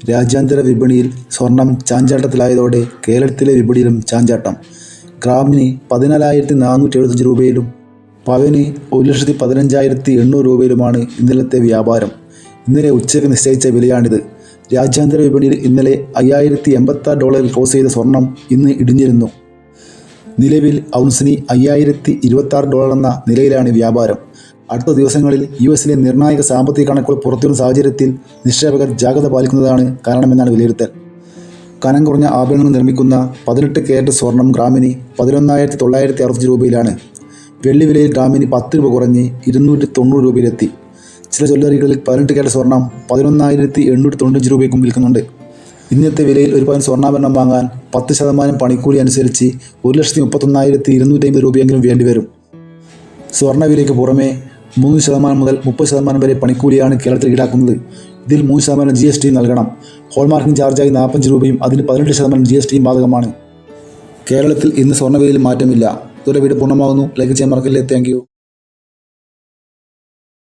രാജ്യാന്തര വിപണിയിൽ സ്വർണം ചാഞ്ചാട്ടത്തിലായതോടെ കേരളത്തിലെ വിപണിയിലും ചാഞ്ചാട്ടം. ഗ്രാമിന് 14,475 രൂപയിലും പവന് 1,15,800 രൂപയിലുമാണ് ഇന്നലത്തെ വ്യാപാരം. ഇന്നലെ ഉച്ചയ്ക്ക് നിശ്ചയിച്ച വിലയാണിത്. രാജ്യാന്തര വിപണിയിൽ ഇന്നലെ $5,086 ക്ലോസ് ചെയ്ത സ്വർണം ഇന്ന് ഇടിഞ്ഞിരുന്നു. നിലവിൽ ഔൺസിന് $5,026 എന്ന നിലയിലാണ് വ്യാപാരം. അടുത്ത ദിവസങ്ങളിൽ യുഎസിലെ നിർണായക സാമ്പത്തിക കണക്കുകൾ പുറത്തുവരുന്ന സാഹചര്യത്തിൽ നിക്ഷേപകർ ജാഗ്രത പാലിക്കുന്നതാണ് കാരണമെന്നാണ് വിലയിരുത്തൽ. കനം കുറഞ്ഞ ആഭരണങ്ങൾ നിർമ്മിക്കുന്ന 18 കാരറ്റ് സ്വർണം ഗ്രാമിന് 11,965 രൂപയിലാണ്. വെള്ളി വിലയിൽ ഗ്രാമിന് 10 രൂപ കുറഞ്ഞ് 290 രൂപയിലെത്തി. ചില ജ്വല്ലറികളിൽ 18 കാരറ്റ് സ്വർണം 11,895 രൂപയ്ക്കും വിൽക്കുന്നുണ്ട്. ഇന്നത്തെ വിലയിൽ ഒരു പവൻ സ്വർണ്ണാഭരണം വാങ്ങാൻ 10% പണിക്കൂലി അനുസരിച്ച് 1,31,250 രൂപയെങ്കിലും വേണ്ടിവരും. സ്വർണ്ണവിലയ്ക്ക് പുറമെ 3% മുതൽ 30% വരെ പണിക്കൂലിയാണ് കേരളത്തിൽ ഈടാക്കുന്നത്. ഇതിൽ 3% GST നൽകണം. ഹോൾമാർക്കിംഗ് ചാർജായി 45 രൂപയും അതിന് 18% GSTയും ബാധകമാണ്. കേരളത്തിൽ ഇന്ന് സ്വർണ്ണവിലയിൽ മാറ്റമില്ല. ഇതോടെ വീഡിയോ പൂർണ്ണമാകുന്നു. ലൈക്ക് ചെയ്യാൻ മറക്കല്ലേ. Thank you.